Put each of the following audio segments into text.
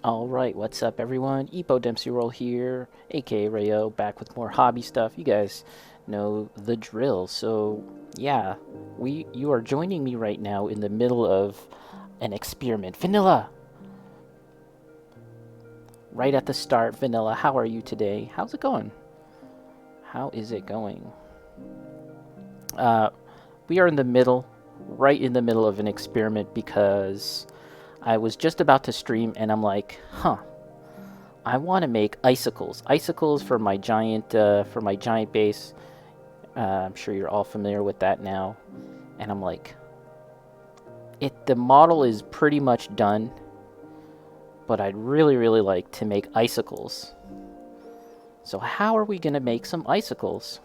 Alright, what's up everyone? Epo Dempsey Roll here, aka Rayo, back with more hobby stuff. You guys know the drill. So yeah, you are joining me right now in the middle of an experiment. Vanilla! Right at the start, Vanilla, how are you today? How's it going? How is it going? Uh, we are in the middle, right in the middle of an experiment because I was just about to stream and I'm like, I want to make icicles. Icicles for my giant base. I'm sure you're all familiar with that now. And I'm like, the model is pretty much done, but I'd really like to make icicles. So how are we gonna make some icicles?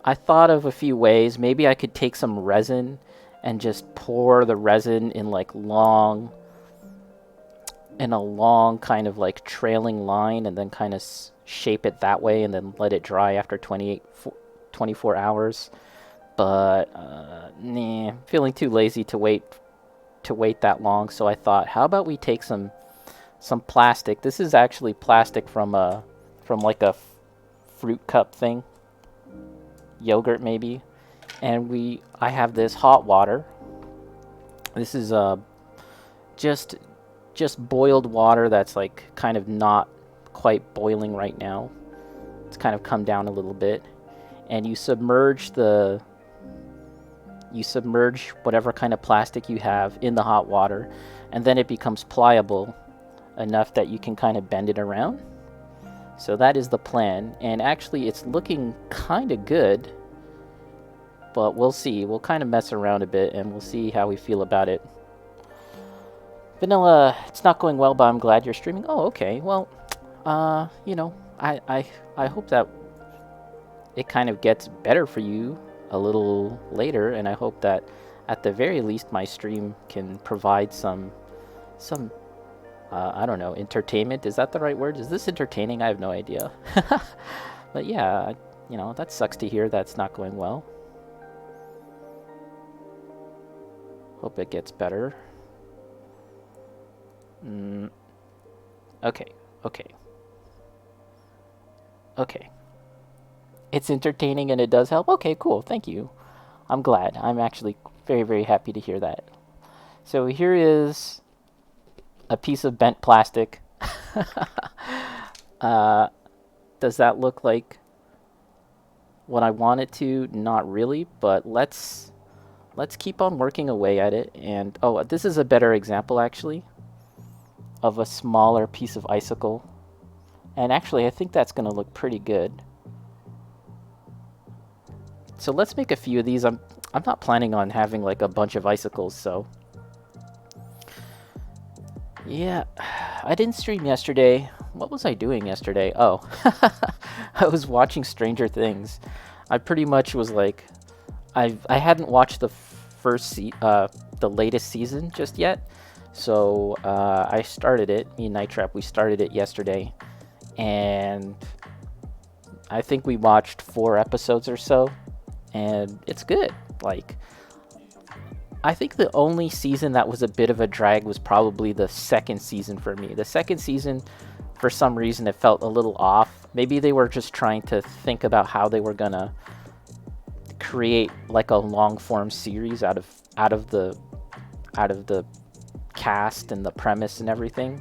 I thought of a few ways. Maybe I could take some resin and just pour the resin in like in a long kind of like trailing line and then kind of shape it that way and then let it dry after 24 hours. But nah, feeling too lazy to wait that long. So I thought, how about we take some plastic. This is actually plastic from like a fruit cup thing, yogurt maybe. And I have this hot water. This is just boiled water that's like kind of not quite boiling right now. It's kind of come down a little bit, and you submerge whatever kind of plastic you have in the hot water, and then it becomes pliable enough that you can kind of bend it around. So that is the plan, and actually it's looking kind of good, but we'll see. We'll kind of mess around a bit and we'll see how we feel about it. Vanilla, it's not going well, but I'm glad you're streaming. Oh, okay. Well, I hope that it kind of gets better for you a little later, and I hope that at the very least my stream can provide some I don't know, entertainment. Is that the right word? Is this entertaining? I have no idea. But yeah, that sucks to hear that's not going well. Hope it gets better. Okay. It's entertaining and it does help. Okay, cool. Thank you. I'm glad. I'm actually very happy to hear that. So here is a piece of bent plastic. Does that look like what I want it to? Not really, but let's keep on working away at it. And oh, this is a better example actually of a smaller piece of icicle. And actually I think that's going to look pretty good. So let's make a few of these. I'm not planning on having like a bunch of icicles, so yeah. I didn't stream yesterday. What was I doing yesterday? Oh, I was watching Stranger Things. I pretty much was like, I hadn't watched the the latest season just yet, so I started it. Me and Night Trap, we started it yesterday, and I think we watched 4 episodes or so, and it's good. Like, I think the only season that was a bit of a drag was probably the second season for me. The second season, for some reason, it felt a little off. Maybe they were just trying to think about how they were gonna create like a long form series out of the cast and the premise and everything.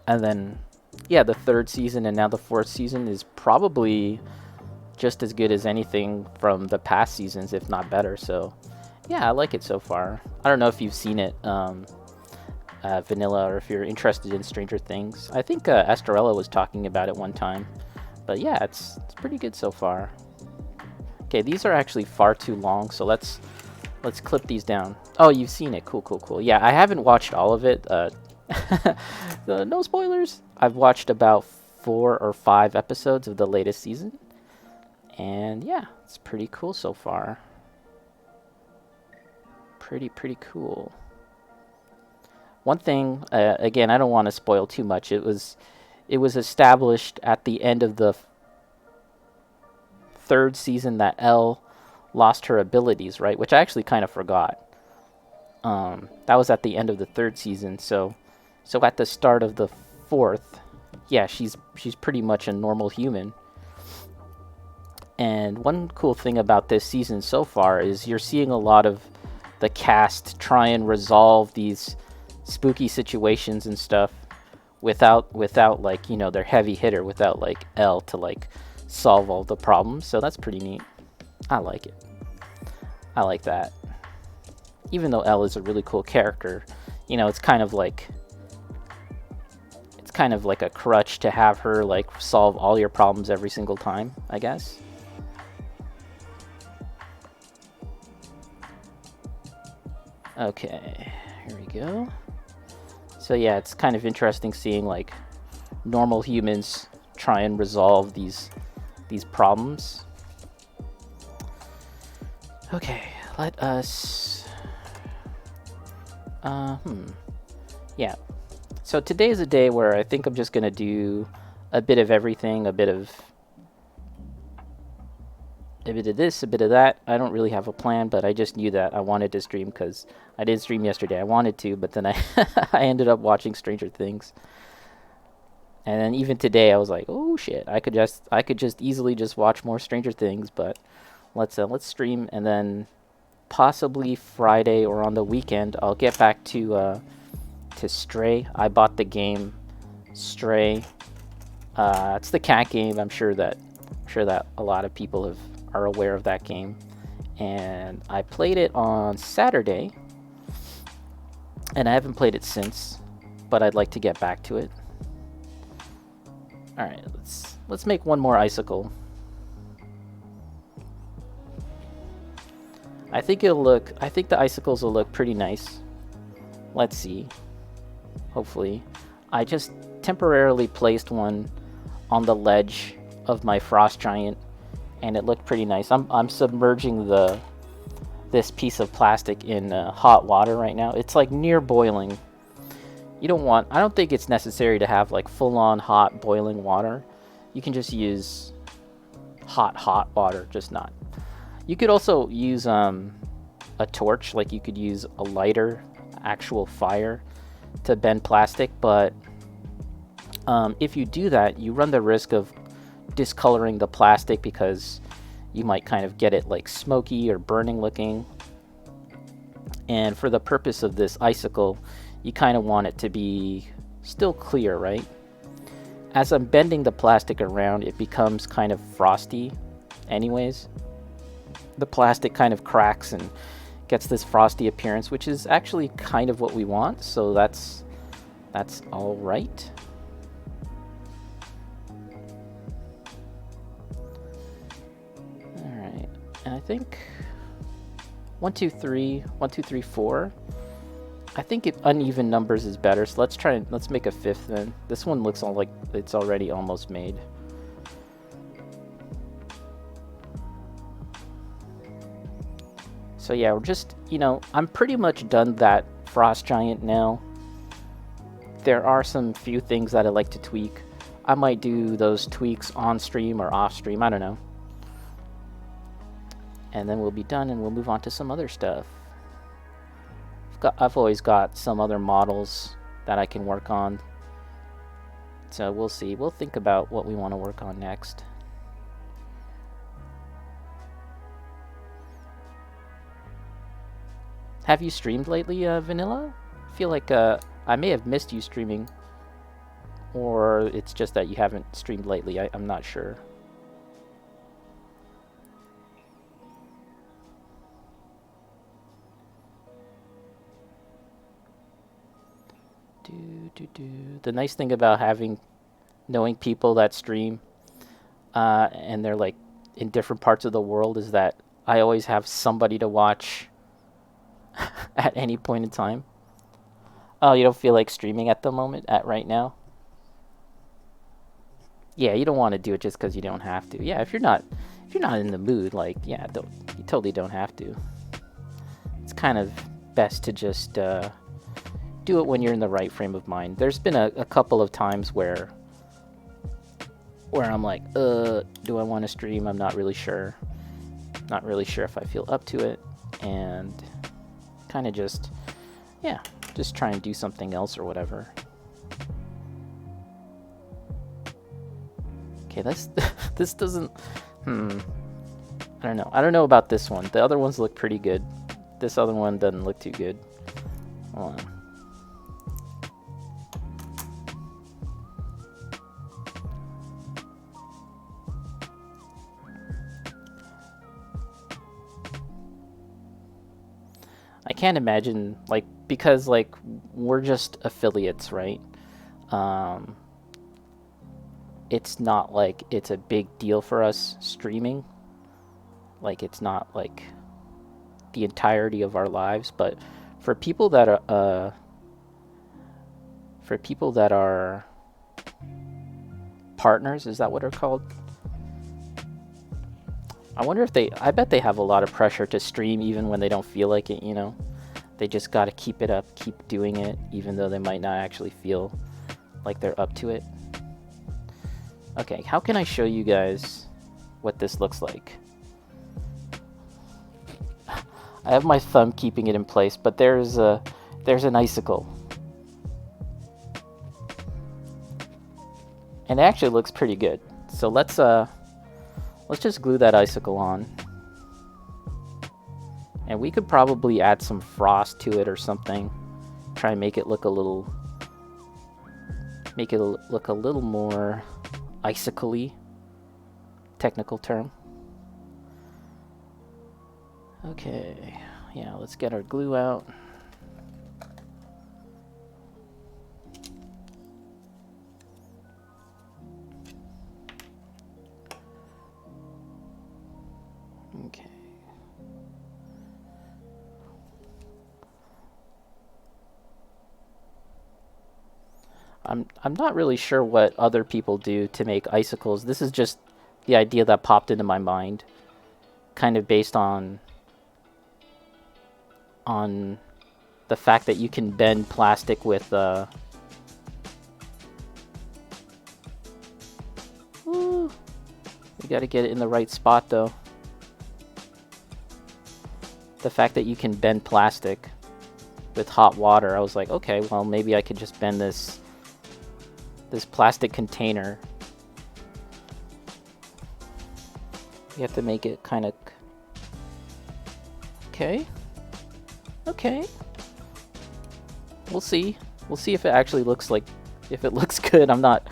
And then yeah, the 3rd season and now the 4th season is probably just as good as anything from the past seasons, if not better. So yeah, I like it so far. I don't know if you've seen it, Vanilla, or if you're interested in Stranger Things. I think Estrella was talking about it one time. But yeah, it's pretty good so far. Okay, these are actually far too long, so let's clip these down. Oh, you've seen it. Cool. Yeah, I haven't watched all of it. No spoilers. I've watched about 4 or 5 episodes of the latest season. And yeah, it's pretty cool so far. Pretty cool. One thing, again, I don't want to spoil too much. It was established at the end of the 3rd season that Elle lost her abilities, right? Which I actually kind of forgot. That was at the end of the 3rd season. So at the start of the 4th, yeah, she's pretty much a normal human. And one cool thing about this season so far is you're seeing a lot of the cast try and resolve these spooky situations and stuff without like, you know, their heavy hitter, without like Elle to like solve all the problems. So that's pretty neat. I like it. I like that. Even though Elle is a really cool character, you know, it's kind of like a crutch to have her like solve all your problems every single time, I guess. Okay, here we go. So yeah, it's kind of interesting seeing like normal humans try and resolve these problems. Okay, let us yeah. So today is a day where I think I'm just gonna do a bit of everything, a bit of this, a bit of that. I don't really have a plan, but I just knew that I wanted to stream because I didn't stream yesterday. I wanted to, but then I I ended up watching Stranger Things. And then even today I was like, "Oh shit, I could just easily just watch more Stranger Things, but let's stream, and then possibly Friday or on the weekend I'll get back to Stray. I bought the game Stray. It's the cat game. I'm sure that a lot of people are aware of that game, and I played it on Saturday, and I haven't played it since, but I'd like to get back to it. All right, let's make one more icicle. I think the icicles will look pretty nice. Let's see. Hopefully. I just temporarily placed one on the ledge of my frost giant, and it looked pretty nice. I'm submerging this piece of plastic in hot water right now. It's like near boiling. I don't think it's necessary to have like full-on hot boiling water. You can just use hot water, just not. You could also use a torch, like you could use a lighter, actual fire to bend plastic, but if you do that, you run the risk of discoloring the plastic because you might kind of get it like smoky or burning looking. And for the purpose of this icicle, you kind of want it to be still clear, right? As I'm bending the plastic around, it becomes kind of frosty anyways. The plastic kind of cracks and gets this frosty appearance, which is actually kind of what we want, so that's all right. All right, and I think 1, 2, 3, 1, 2, 3, 4. I think uneven numbers is better, so let's make a 5th then. This one looks like it's already almost made. So yeah, we're just, I'm pretty much done that frost giant now. There are some few things that I like to tweak. I might do those tweaks on stream or off stream, I don't know. And then we'll be done and we'll move on to some other stuff. I've always got some other models that I can work on. So we'll see. We'll think about what we want to work on next. Have you streamed lately, Vanilla? I feel like I may have missed you streaming. Or it's just that you haven't streamed lately. I'm not sure. The nice thing about knowing people that stream and they're like in different parts of the world is that I always have somebody to watch at any point in time. Oh, you don't feel like streaming at the moment, right now? Yeah, you don't want to do it just because you don't have to. Yeah, if you're not in the mood, like, yeah, you totally don't have to. It's kind of best to just do it when you're in the right frame of mind. There's been a couple of times where I'm like, do I want to stream? I'm not really sure. Not really sure if I feel up to it, and kind of just Yeah, just try and do something else or whatever. Okay, this doesn't... I don't know. I don't know about this one. The other ones look pretty good. This other one doesn't look too good. Hold on. I can't imagine, like, because, like, we're just affiliates, right? It's not like it's a big deal for us streaming. Like, it's not like the entirety of our lives, but for people that are partners, is that what they're called? I wonder if I bet they have a lot of pressure to stream even when they don't feel like it, you know? They just gotta keep it up, keep doing it, even though they might not actually feel like they're up to it. Okay, how can I show you guys what this looks like? I have my thumb keeping it in place, but there's an icicle. And it actually looks pretty good. So let's just glue that icicle on. And we could probably add some frost to it or something. Try and make it look a little more icicle-y. Technical term. Okay, yeah, let's get our glue out. Okay. I'm not really sure what other people do to make icicles. This is just the idea that popped into my mind, kind of based on the fact that you can bend plastic with Ooh, we got to get it in the right spot though. The fact that you can bend plastic with hot water, I was like, okay, well maybe I could just bend this plastic container. You have to make it kind of... Okay. Okay. We'll see. We'll see if it actually looks like... If it looks good. I'm not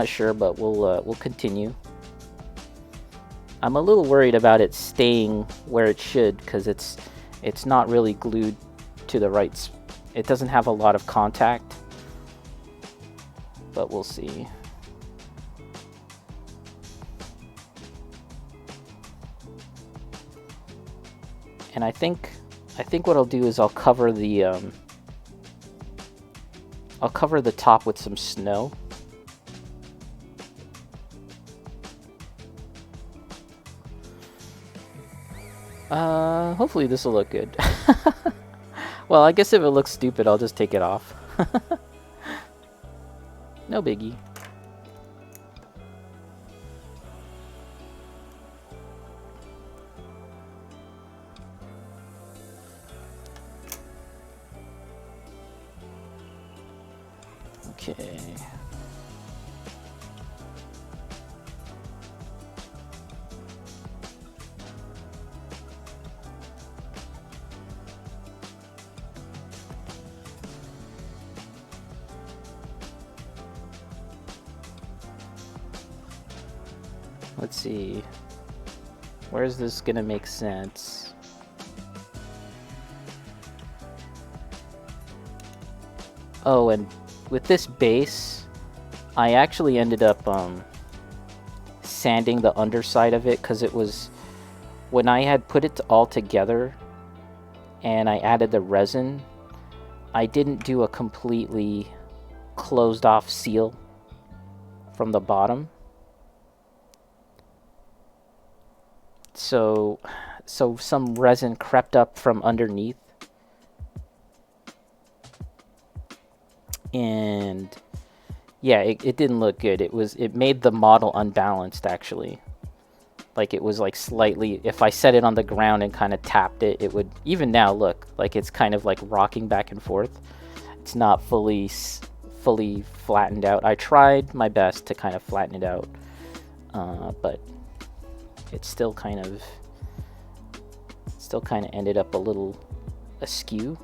sure, but we'll continue. I'm a little worried about it staying where it should, because it's not really glued to the right... It doesn't have a lot of contact. But we'll see. And I think what I'll do is I'll cover the top with some snow. Hopefully this will look good. Well, I guess if it looks stupid, I'll just take it off. No biggie. Okay. Let's see. Where is this gonna make sense? Oh, and with this base, I actually ended up sanding the underside of it, because it was... When I had put it all together and I added the resin, I didn't do a completely closed off seal from the bottom. So some resin crept up from underneath, and yeah, it didn't look good. It made the model unbalanced, actually. like it was like slightly, if I set it on the ground and kind of tapped it, it would, even now, look, like it's kind of like rocking back and forth. It's not fully flattened out. I tried my best to kind of flatten it out, but it's still kind of ended up a little askew.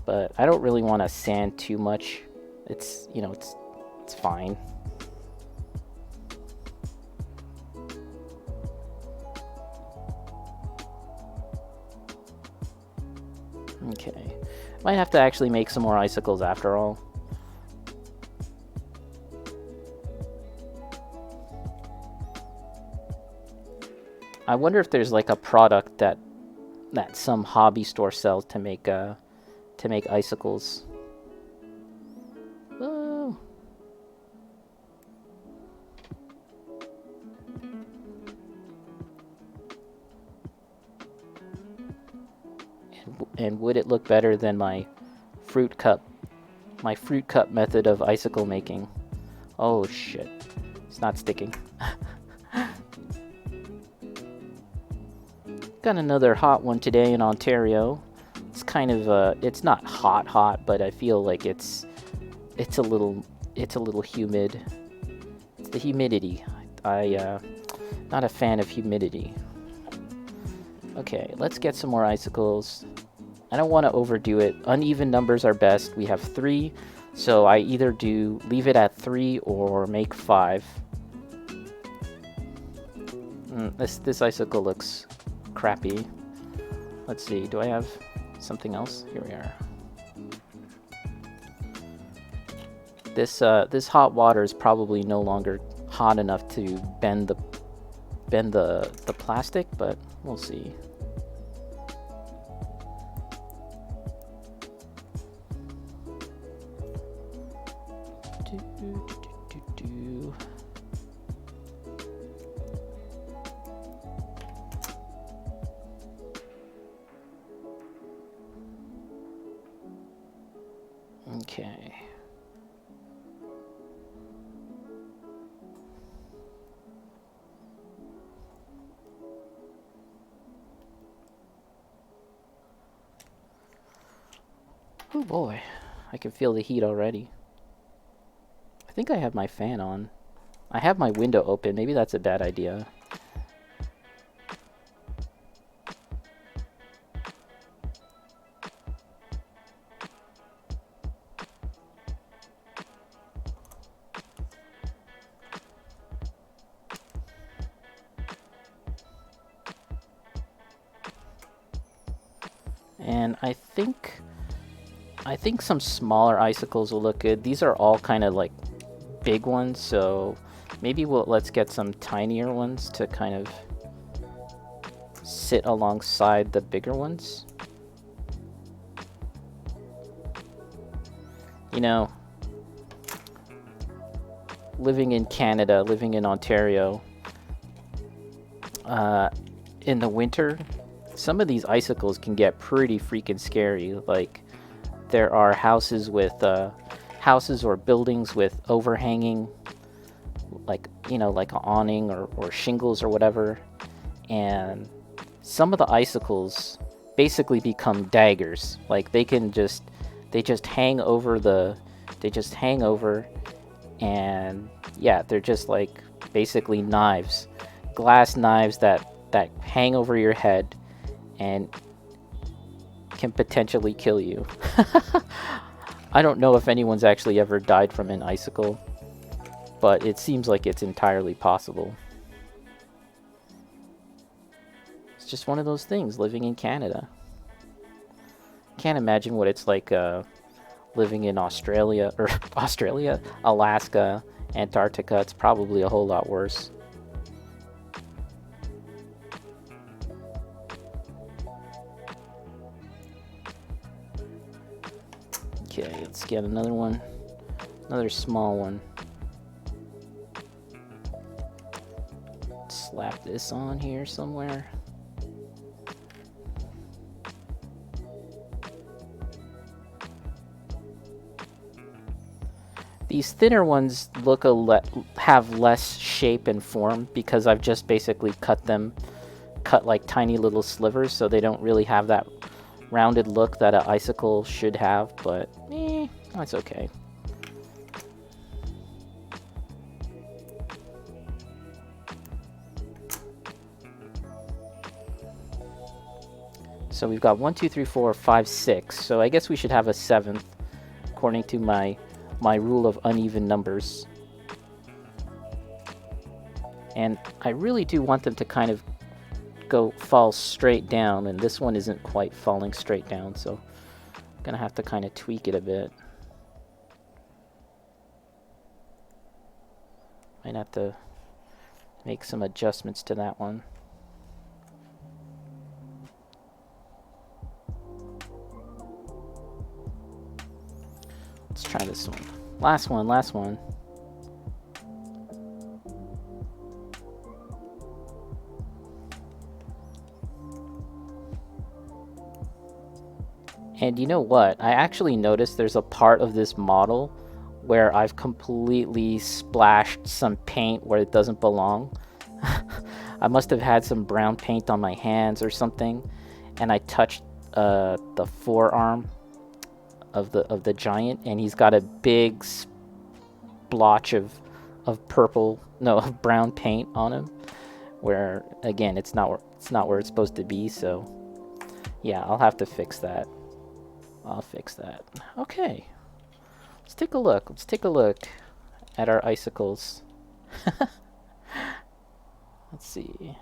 But I don't really want to sand too much. It's, you know, it's fine. Okay, might have to actually make some more icicles after all. I wonder if there's like a product that some hobby store sells to make icicles. Whoa. And would it look better than my fruit cup method of icicle making? Oh shit, it's not sticking. Got another hot one today in Ontario. It's kind of it's not hot, but I feel like it's a little humid. It's the humidity. Not a fan of humidity. Okay, let's get some more icicles. I don't want to overdo it. Uneven numbers are best. We have 3, so I either leave it at 3 or make 5. This icicle looks crappy. Let's see, do I have something else? Here we are. This hot water is probably no longer hot enough to bend the plastic, but we'll see. Okay. Oh boy, I can feel the heat already. I think I have my fan on. I have my window open. Maybe that's a bad idea. And I think some smaller icicles will look good. These are all kind of like big ones, so maybe let's get some tinier ones to kind of sit alongside the bigger ones. You know, living in Canada, living in Ontario, in the winter, some of these icicles can get pretty freaking scary. Like, there are houses or buildings with overhanging, like, you know, like an awning or shingles or whatever, and some of the icicles basically become daggers. Like, they just hang over and yeah, they're just like basically knives, glass knives that hang over your head and can potentially kill you. I don't know if anyone's actually ever died from an icicle, but it seems like it's entirely possible. It's just one of those things, living in Canada. Can't imagine what it's like living in Australia, Alaska, Antarctica. It's probably a whole lot worse. Okay, let's get another one. Another small one. Slap this on here somewhere. These thinner ones have less shape and form because I've just basically cut like tiny little slivers, so they don't really have that rounded look that an icicle should have, but that's okay. So we've got 1, 2, 3, 4, 5, 6. So I guess we should have a 7th, according to my rule of uneven numbers. And I really do want them to kind of fall straight down, and this one isn't quite falling straight down, so I'm gonna have to kind of tweak it a bit. Might have to make some adjustments to that one. Let's try this one. Last one. And you know what? I actually noticed there's a part of this model where I've completely splashed some paint where it doesn't belong. I must have had some brown paint on my hands or something, and I touched the forearm of the giant, and he's got a big splotch of brown paint on him, where again it's not where it's supposed to be. So yeah, I'll have to fix that. I'll fix that. Okay, let's take a look. Let's take a look at our icicles. Let's see.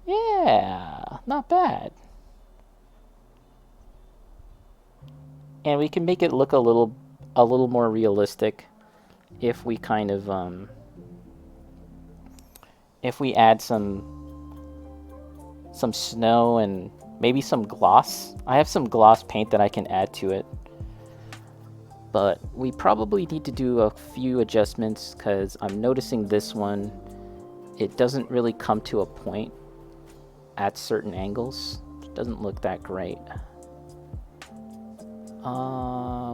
Yeah, not bad. And we can make it look a little more realistic if we kind of if we add some snow and maybe some gloss. I have some gloss paint that I can add to it, but we probably need to do a few adjustments because I'm noticing this one, it doesn't really come to a point at certain angles. It doesn't look that great.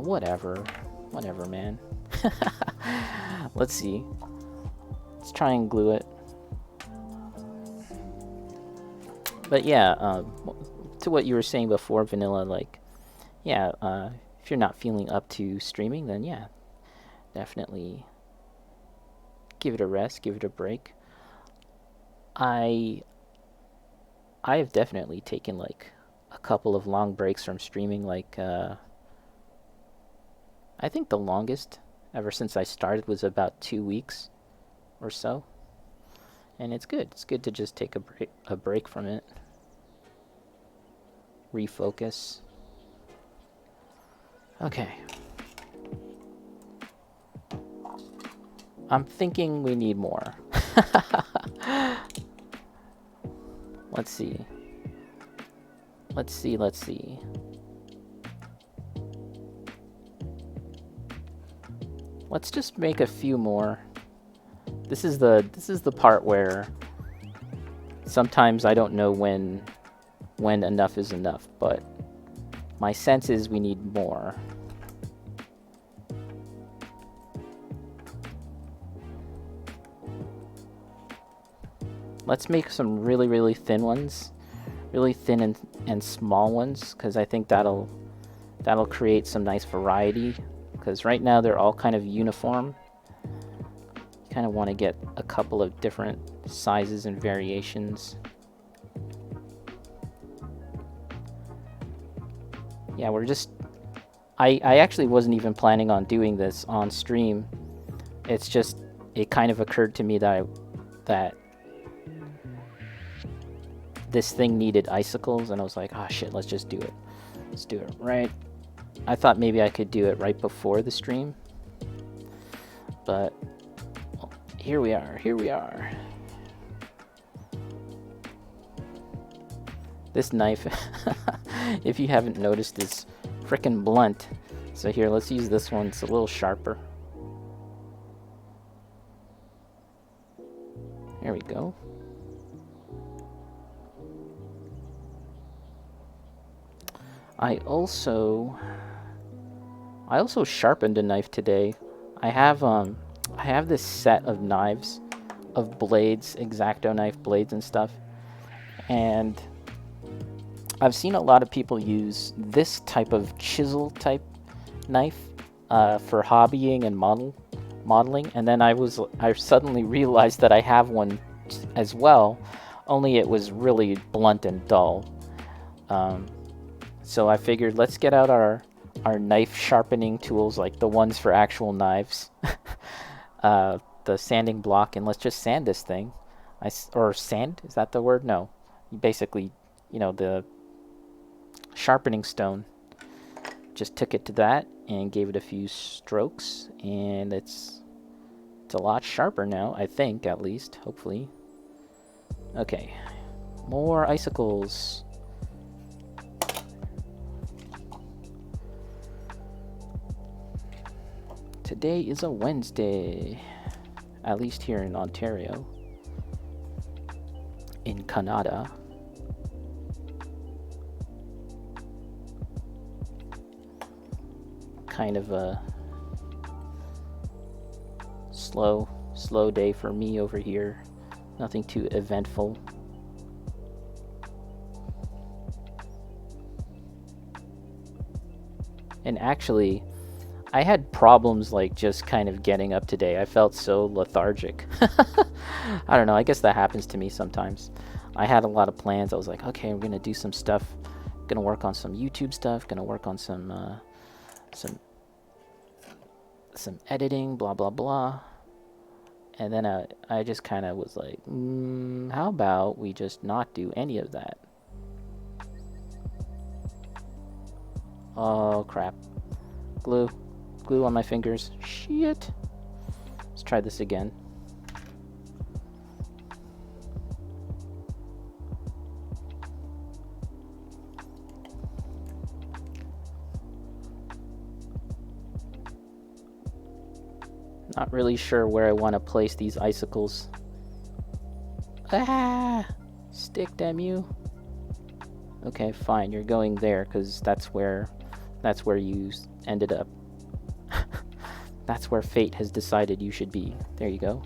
Whatever, man. Let's see. Let's try and glue it. But yeah, to what you were saying before, Vanilla, like, yeah, if you're not feeling up to streaming, then yeah, definitely give it a rest, give it a break. I have definitely taken like a couple of long breaks from streaming, like I think the longest ever since I started was about 2 weeks or so. And it's good. It's good to just take a break from it. Refocus. Okay. I'm thinking we need more. Let's see. Let's see. Let's just make a few more. This is the part where sometimes I don't know when enough is enough, but my sense is we need more. Let's make some really, really thin ones. Really thin and small ones, because I think that'll create some nice variety, because right now they're all kind of uniform. Kind of want to get a couple of different sizes and variations. Yeah, we're just... I actually wasn't even planning on doing this on stream. It's just, it kind of occurred to me that this thing needed icicles, and I was like, oh shit, let's just do it. Let's do it right. I thought maybe I could do it right before the stream, but well, here we are. This knife, if you haven't noticed, is frickin' blunt. So here, let's use this one. It's a little sharper. There we go. I also I also sharpened a knife today. I have this set of knives, of blades, X-Acto knife blades and stuff, and I've seen a lot of people use this type of chisel type knife for hobbying and modeling, and then I suddenly realized that I have one as well, only it was really blunt and dull. So I figured let's get out our knife sharpening tools, like the ones for actual knives, the sanding block, and let's just sand this thing. Or sand, is that the word? No, basically, the sharpening stone. Just took it to that and gave it a few strokes, and it's a lot sharper now, I think, at least, hopefully. Okay, more icicles. Today is a Wednesday, at least here in Ontario. In Canada. Kind of a slow day for me over here. Nothing too eventful. And actually, I had problems like just kind of getting up today. I felt so lethargic. I don't know, I guess that happens to me sometimes. I had a lot of plans. I was like, okay, I'm gonna do some stuff. Gonna work on some YouTube stuff. Gonna work on some editing, blah blah blah. And then I just kind of was like, how about we just not do any of that? Oh crap. Glue on my fingers. Shit. Let's try this again. Not really sure where I want to place these icicles. Ah! Stick, damn you. Okay, fine. You're going there because that's where you ended up. That's where fate has decided you should be. There you go.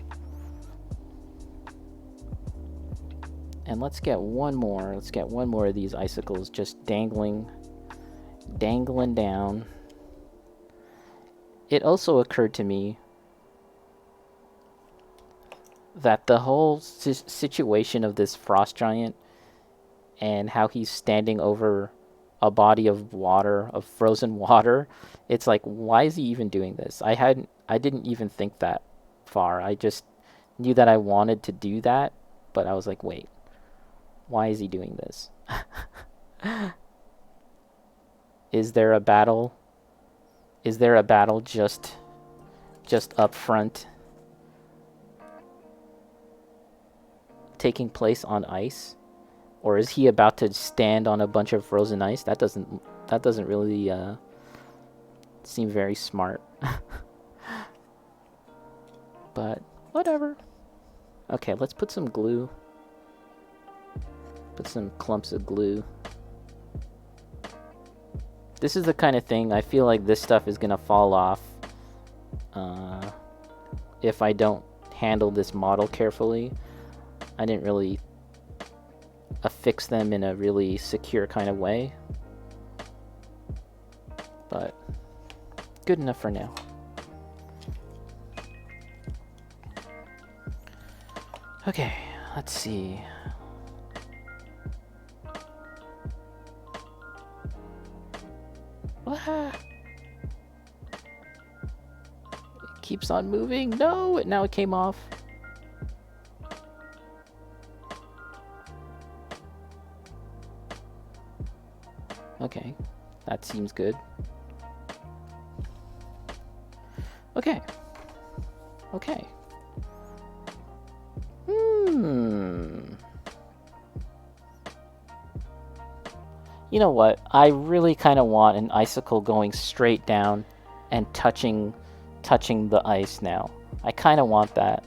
And let's get one more. Let's get one more of these icicles just dangling down. It also occurred to me that the whole situation of this frost giant and how he's standing over a body of water, of frozen water, it's like, why is he even doing this? I didn't even think that far. I just knew that I wanted to do that, but I was like, wait, why is he doing this? Is there a battle? Is there a battle just up front taking place on ice? Or is he about to stand on a bunch of frozen ice? That doesn't really seem very smart. But whatever. Okay, let's put some glue. Put some clumps of glue. This is the kind of thing, I feel like this stuff is gonna fall off if I don't handle this model carefully. I didn't really affix them in a really secure kind of way, but good enough for now. Okay, let's see. It keeps on moving. No, now it came off. Okay, that seems good. Okay. You know what? I really kind of want an icicle going straight down and touching the ice now. I kind of want that.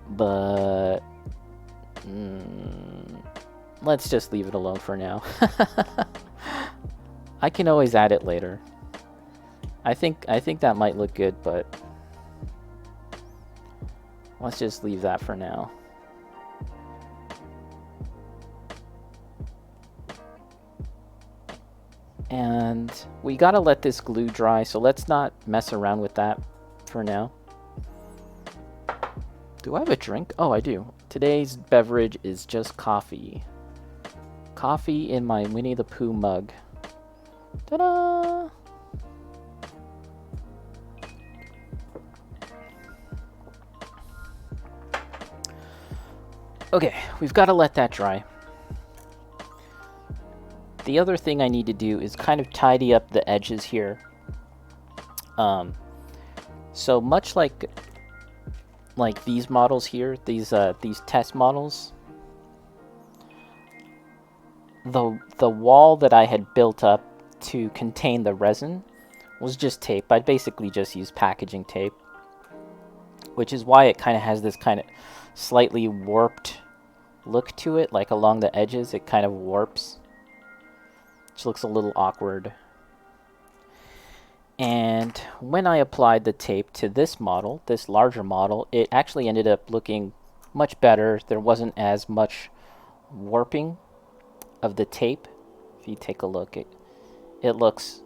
But let's just leave it alone for now. I can always add it later. I think that might look good, but let's just leave that for now. And we gotta let this glue dry, so let's not mess around with that for now. Do I have a drink? Oh, I do. Today's beverage is just coffee. Coffee in my Winnie the Pooh mug. Ta-da! Okay, we've got to let that dry. The other thing I need to do is kind of tidy up the edges here. So much like these models here, these test models, the wall that I had built up to contain the resin was just tape. I'd basically just used packaging tape, which is why it kind of has this kind of slightly warped look to it, like along the edges it kind of warps, which looks a little awkward. And when I applied the tape to this model, this larger model, it actually ended up looking much better. There wasn't as much warping of the tape. If you take a look, it looks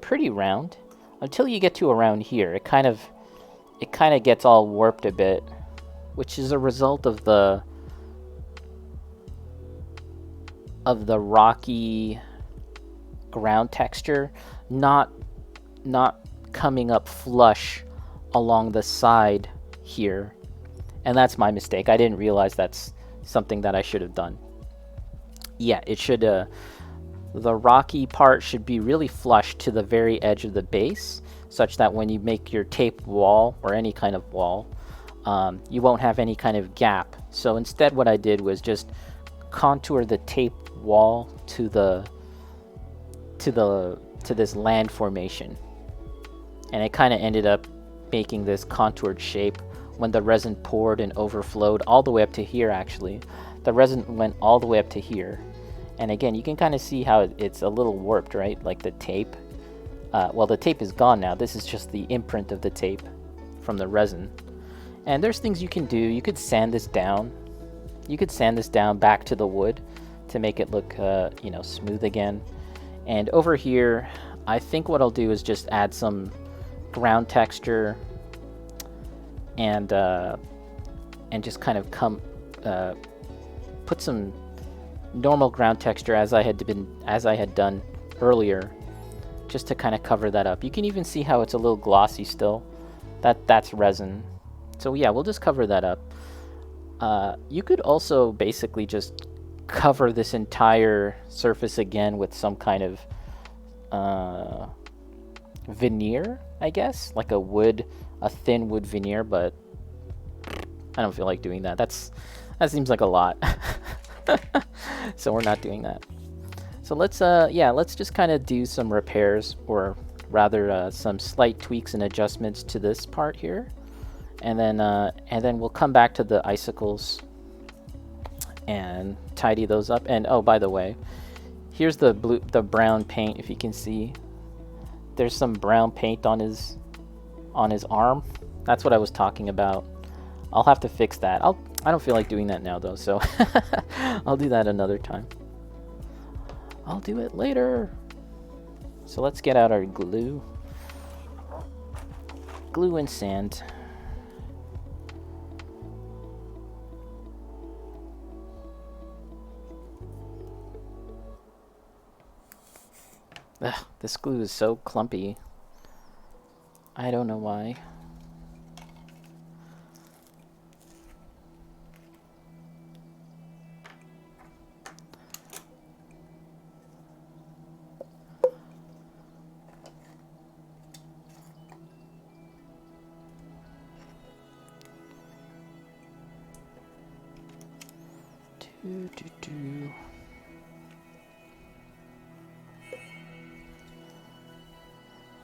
pretty round until you get to around here. It kind of gets all warped a bit, which is a result of the rocky ground texture not coming up flush along the side here. And that's my mistake. I didn't realize that's something that I should have done. Yeah, it should the rocky part should be really flush to the very edge of the base, such that when you make your tape wall or any kind of wall, you won't have any kind of gap. So instead what I did was just contour the tape wall to this land formation, and it kind of ended up making this contoured shape. When the resin poured and overflowed all the way up to here, actually the resin went all the way up to here, and again you can kind of see how it's a little warped, right? Like the tape, well, the tape is gone now. This is just the imprint of the tape from the resin. And there's things you can do. You could sand this down. You could sand this down back to the wood to make it look, smooth again. And over here, I think what I'll do is just add some ground texture and just kind of put some normal ground texture as I had done earlier, just to kind of cover that up. You can even see how it's a little glossy still. That's resin. So yeah, we'll just cover that up. You could also basically just cover this entire surface again with some kind of veneer, I guess, like a thin wood veneer, but I don't feel like doing that. That seems like a lot. So we're not doing that. So let's just kind of do some repairs, or rather some slight tweaks and adjustments to this part here, and then we'll come back to the icicles and tidy those up. And oh, by the way, here's the brown paint. If you can see, there's some brown paint on his arm. That's what I was talking about. I'll have to fix that. I don't feel like doing that now though, so I'll do that another time. I'll do it later. So let's get out our glue and sand. Ugh, this glue is so clumpy. I don't know why.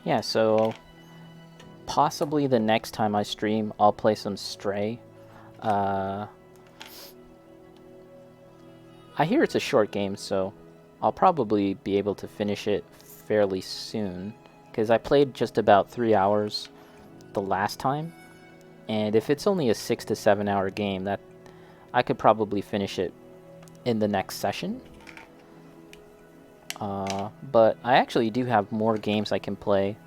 Yeah, so possibly the next time I stream, I'll play some Stray. I hear it's a short game, so I'll probably be able to finish it fairly soon, because I played just about 3 hours the last time, and if it's only a 6 to 7 hour game, that I could probably finish it in the next session. But I actually do have more games I can play.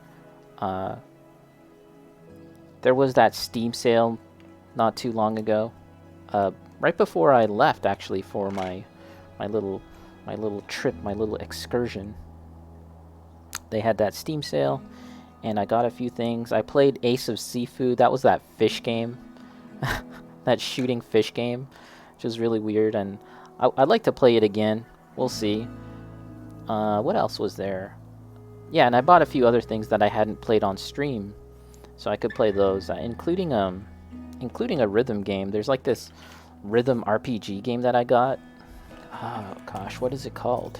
There was that Steam sale not too long ago, right before I left, actually, for my little trip, my little excursion. They had that Steam sale, and I got a few things. I played Ace of Seafood. That was that fish game, that shooting fish game, which was really weird, and I'd like to play it again. We'll see. What else was there? Yeah, and I bought a few other things that I hadn't played on stream, so I could play those, including a rhythm game. There's like this rhythm RPG game that I got. Oh gosh, what is it called?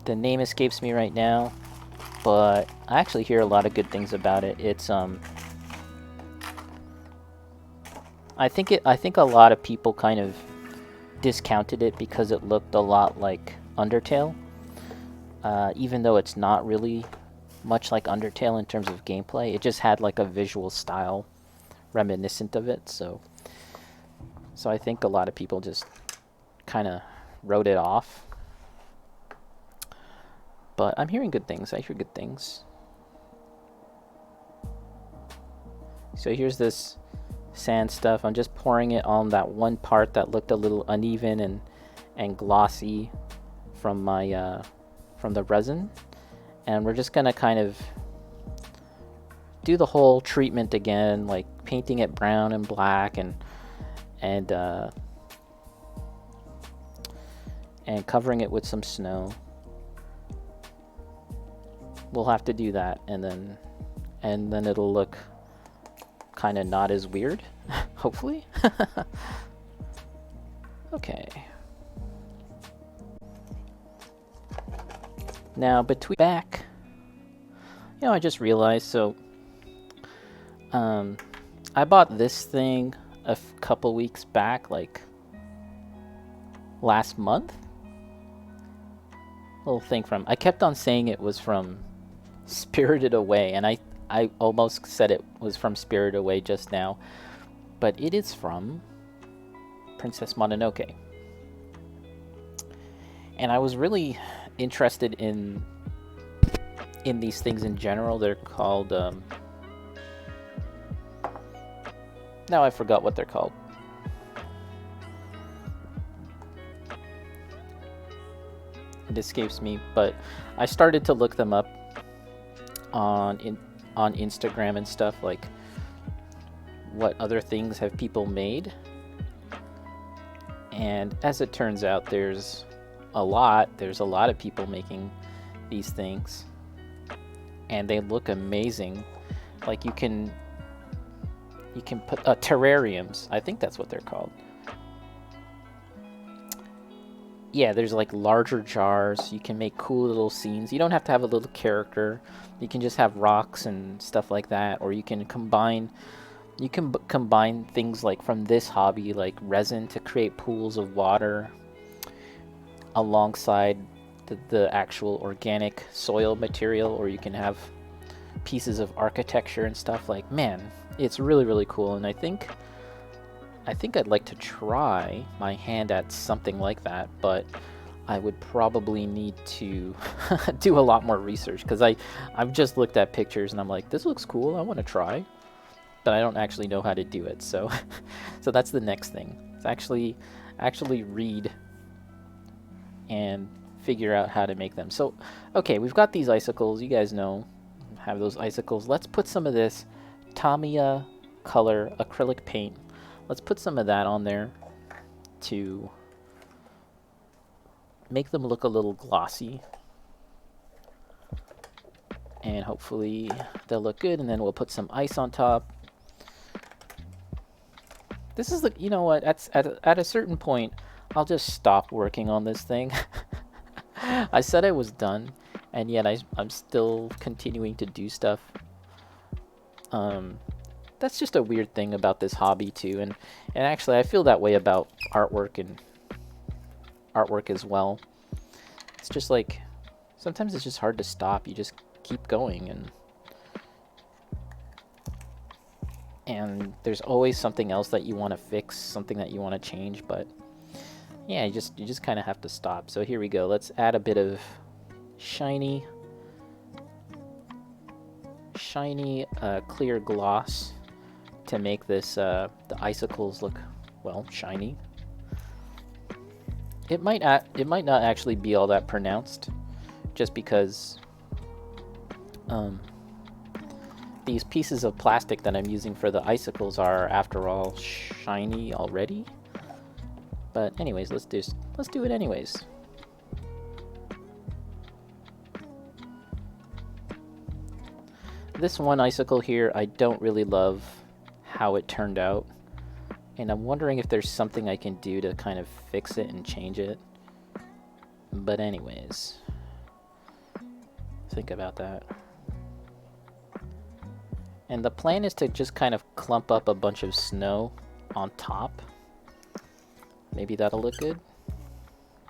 The name escapes me right now, but I actually hear a lot of good things about it. It's I think a lot of people kind of discounted it because it looked a lot like Undertale, even though it's not really much like Undertale in terms of gameplay. It just had like a visual style reminiscent of it, so I think a lot of people just kind of wrote it off. But I'm hearing good things. I hear good things. So here's this sand stuff. I'm just pouring it on that one part that looked a little uneven and glossy from my from the resin, and we're just gonna kind of do the whole treatment again, like painting it brown and black and covering it with some snow. We'll have to do that, and then it'll look kind of not as weird, hopefully. Okay. Now between back, I just realized, so I bought this thing a couple weeks back, like last month. Little thing I kept on saying it was from Spirited Away, and I almost said it was from Spirited Away just now, but it is from Princess Mononoke. And I was really interested in these things in general. They're called now I forgot what they're called. It escapes me, but I started to look them up on Instagram and stuff, like what other things have people made. And as it turns out, there's a lot of people making these things, and they look amazing. Like you can put terrariums, I think that's what they're called. Yeah, there's like larger jars. You can make cool little scenes. You don't have to have a little character. You can just have rocks and stuff like that, or you can combine things like from this hobby, like resin, to create pools of water alongside the actual organic soil material, or you can have pieces of architecture and stuff. Like, man, it's really, really cool, and I think I'd like to try my hand at something like that, but I would probably need to do a lot more research, because I've just looked at pictures and I'm like, this looks cool, I want to try, but I don't actually know how to do it. So so that's the next thing. It's actually read and figure out how to make them. So okay, we've got these icicles. You guys know, have those icicles. Let's put some of this Tamiya color acrylic paint. Let's put some of that on there to make them look a little glossy, and hopefully they'll look good. And then we'll put some ice on top. This is you know what, at a certain point I'll just stop working on this thing. I said I was done, and yet I'm still continuing to do stuff. That's just a weird thing about this hobby too, and actually I feel that way about artwork as well. It's just like, sometimes it's just hard to stop. You just keep going, and there's always something else that you want to fix, something that you want to change, but yeah, you just kind of have to stop. So here we go. Let's add a bit of shiny clear gloss to make this the icicles look, well, shiny. It might not actually be all that pronounced, just because these pieces of plastic that I'm using for the icicles are, after all, shiny already. But anyways, let's do it anyways. This one icicle here, I don't really love how it turned out, and I'm wondering if there's something I can do to kind of fix it and change it. But anyways, think about that. And the plan is to just kind of clump up a bunch of snow on top. Maybe that'll look good.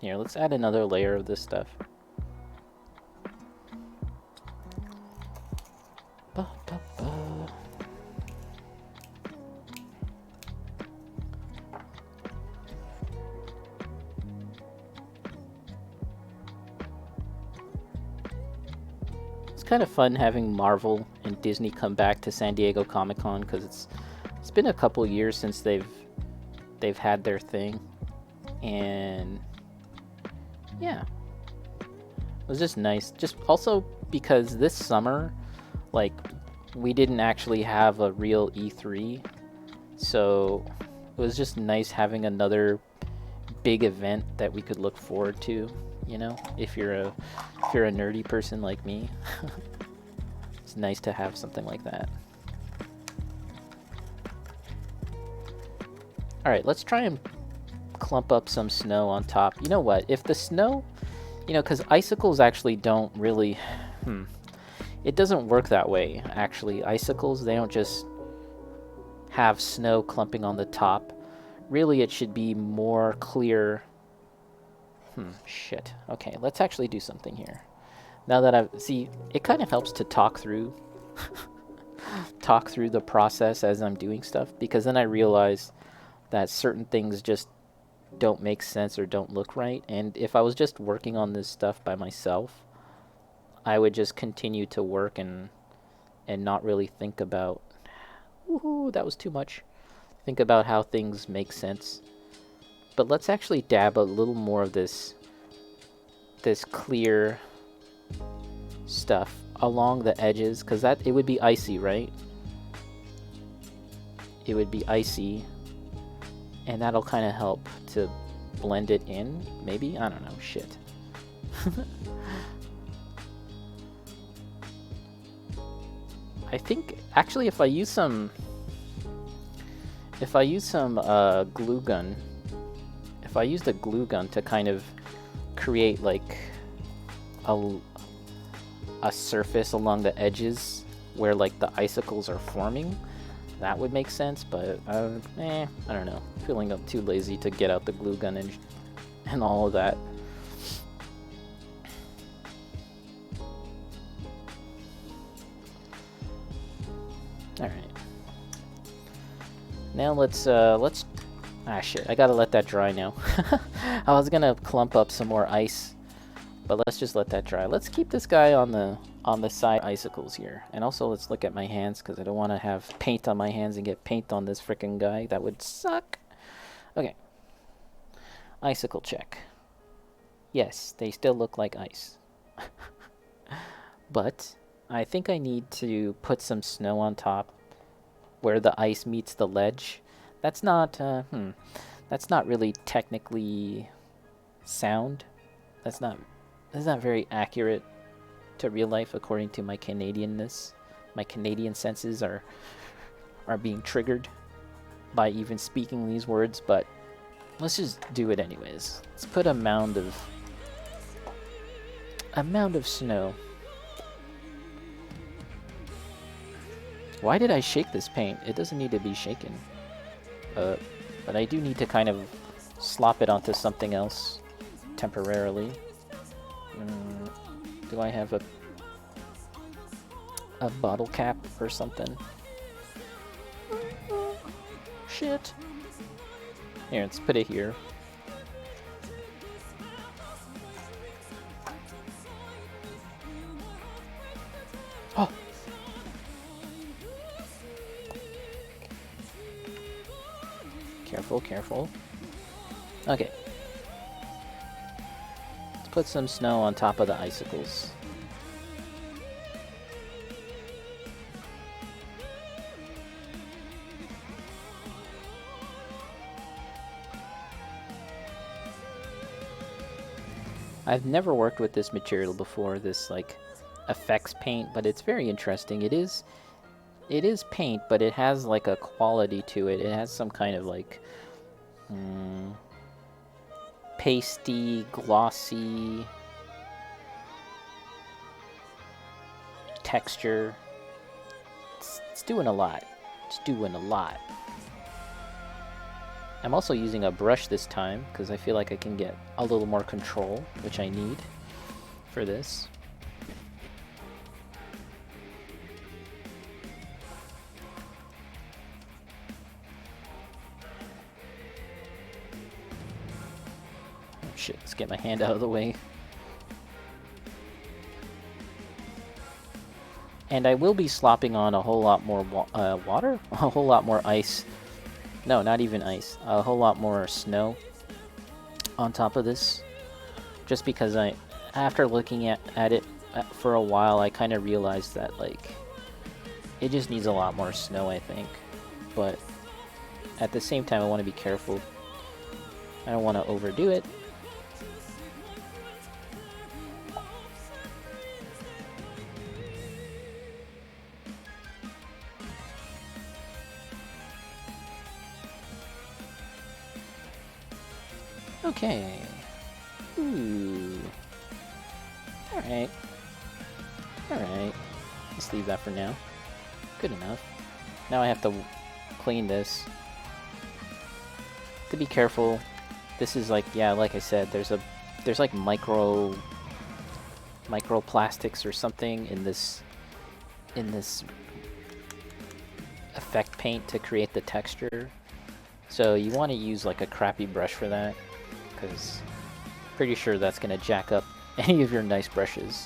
Here, let's add another layer of this stuff. It's kind of fun having Marvel and Disney come back to San Diego Comic-Con, because it's been a couple years since they've had their thing, and yeah, it was just nice. Just also because this summer, like, we didn't actually have a real E3, so it was just nice having another big event that we could look forward to. You know, if you're a nerdy person like me, it's nice to have something like that. All right, let's try and clump up some snow on top. You know what? If the snow, you know, because icicles actually don't really, it doesn't work that way, actually. Icicles, they don't just have snow clumping on the top. Really, it should be more clear. Shit. Okay, let's actually do something here. Now that see, it kind of helps to talk through the process as I'm doing stuff, because then I realize that certain things just don't make sense or don't look right. And if I was just working on this stuff by myself, I would just continue to work and not really think about, woohoo, that was too much. Think about how things make sense. But let's actually dab a little more of this clear stuff along the edges, because it would be icy, right? It would be icy, and that'll kind of help to blend it in, maybe? I don't know, shit. I think, actually, if I use some glue gun, if I use the glue gun to kind of create like a surface along the edges where like the icicles are forming, that would make sense. But I don't know. I'm feeling I'm too lazy to get out the glue gun and all of that. All right. Now let's ah shit, I gotta let that dry now. I was gonna clump up some more ice, but let's just let that dry. Let's keep this guy on the side icicles here. And also let's look at my hands, because I don't want to have paint on my hands and get paint on this frickin' guy. That would suck. Okay. Icicle check. Yes, they still look like ice. But I think I need to put some snow on top where the ice meets the ledge. That's not really technically sound. That's not very accurate to real life, according to my Canadianness. My Canadian senses are being triggered by even speaking these words, but let's just do it anyways. Let's put a mound of snow. Why did I shake this paint? It doesn't need to be shaken. But I do need to kind of slop it onto something else temporarily. Do I have a... a bottle cap or something. Shit. Here, let's put it here. Oh! Careful, careful. Okay. Let's put some snow on top of the icicles. I've never worked with this material before, this like effects paint, but it's very interesting. It is paint, but it has like a quality to it. It has some kind of like pasty, glossy texture. It's doing a lot. It's doing a lot. I'm also using a brush this time because I feel like I can get a little more control, which I need for this. Oh shit, let's get my hand out of the way. And I will be slopping on a whole lot more water? A whole lot more ice. No, not even ice. A whole lot more snow on top of this. Just because after looking at it for a while, I kind of realized that, like, it just needs a lot more snow, I think. But at the same time, I want to be careful. I don't want to overdo it. Okay. Ooh. Alright. Alright. Let's leave that for now. Good enough. Now I have to clean this. To be careful. This is like, yeah, like I said, there's like microplastics or something in this effect paint to create the texture. So you want to use like a crappy brush for that, because pretty sure that's going to jack up any of your nice brushes.